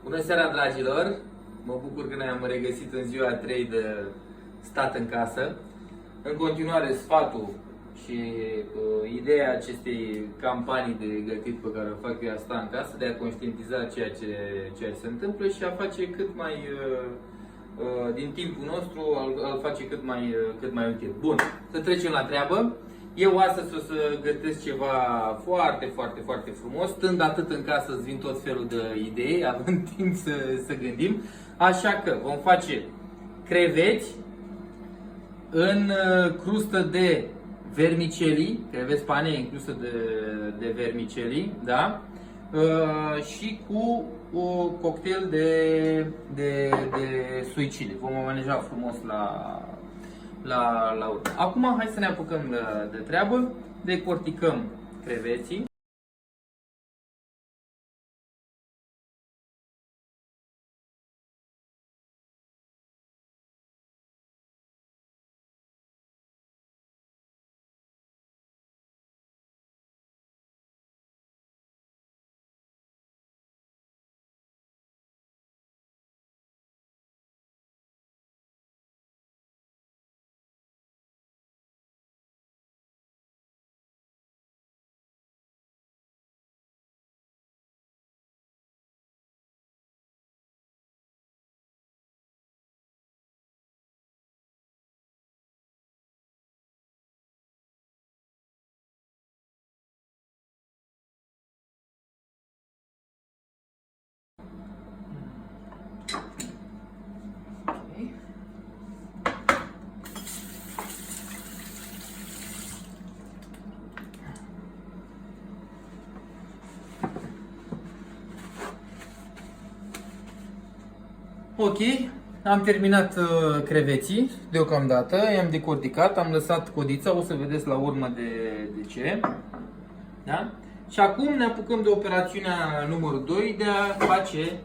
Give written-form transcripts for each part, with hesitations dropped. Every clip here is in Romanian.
Bună seara, dragilor! Mă bucur că ne-am regăsit în ziua 3 de stat în casă. În continuare, sfatul și ideea acestei campanii de gătit pe care o fac eu, a sta în casă, de a conștientiza ceea ce se întâmplă și a face cât mai, din timpul nostru, al face cât mai util. Bun, să trecem la treabă. Eu astăzi o să gătesc ceva foarte, foarte, foarte frumos. Stând atât în casă, îți vin tot felul de idei, având timp să gândim. Așa că vom face creveți în crustă de vermicelli, creveți pane în crustă de vermicelli, da? Și cu un cocktail de suicide. Vom maneja frumos la urmă. Acum hai să ne apucăm de treabă. Decorticăm creveții. Ok, am terminat creveții deocamdată, i-am decorticat, am lăsat codița, o să vedeți la urmă de ce. Da? Și acum ne apucăm de operațiunea numărul 2 de a face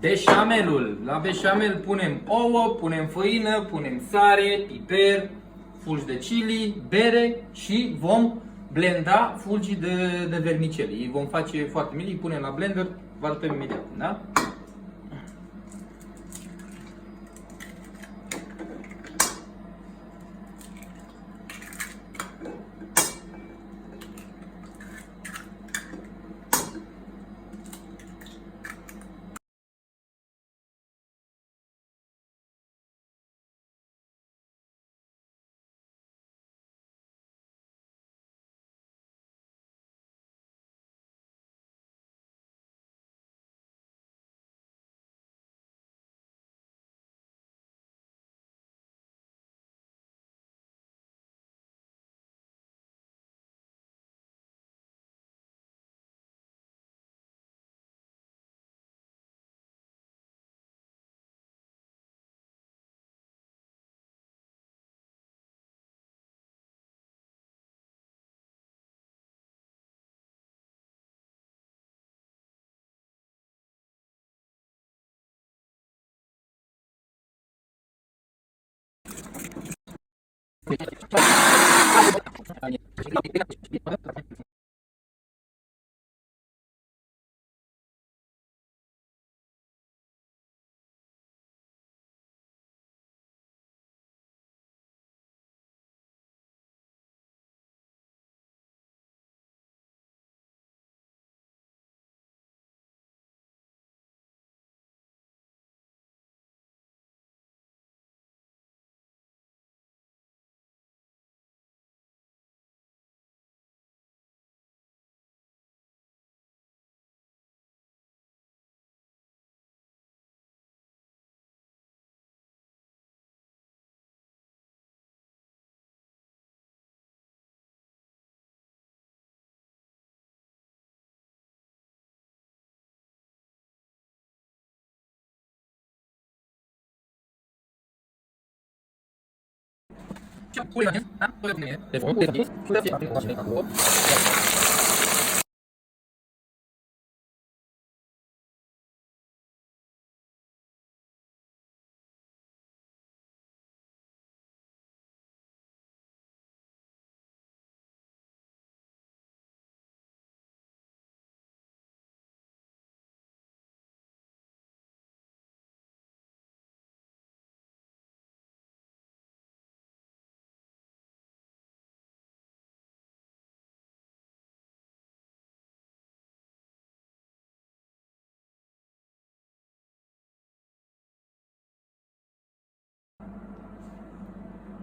beșamelul. La beșamel punem ouă, punem făină, punem sare, piper, fulgi de chili, bere și vom blenda fulgii de vermicelli. Îi vom face foarte mici, îi punem la blender, vă arătăm imediat. Da?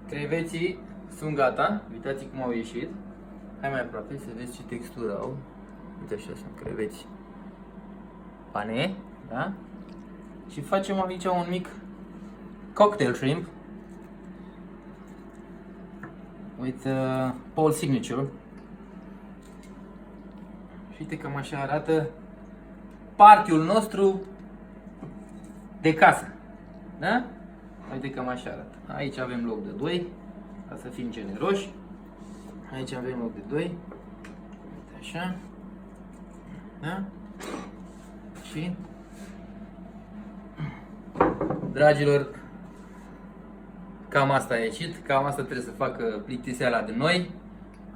Creveții sunt gata. Uitați cum au ieșit. Hai mai aproape să vezi ce textură au. Uite așa sunt creveți pane, da? Și facem aici un mic cocktail shrimp with Paul signature. Și uite cam așa arată partiul nostru de casă, da? Uite cam așa arată. Aici avem loc de 2, ca să fim generoși. Aici avem loc de 2. Uite așa. Da? Și dragilor, cam asta a ieșit, cam asta trebuie să facă plictiseala de noi.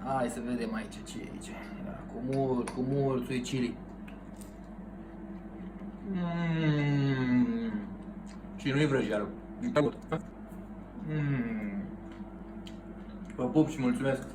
Hai să vedem aici ce e aici. Da, cu mult sweet chili. Și nu-i vrăjeală. Vă pup și mulțumesc!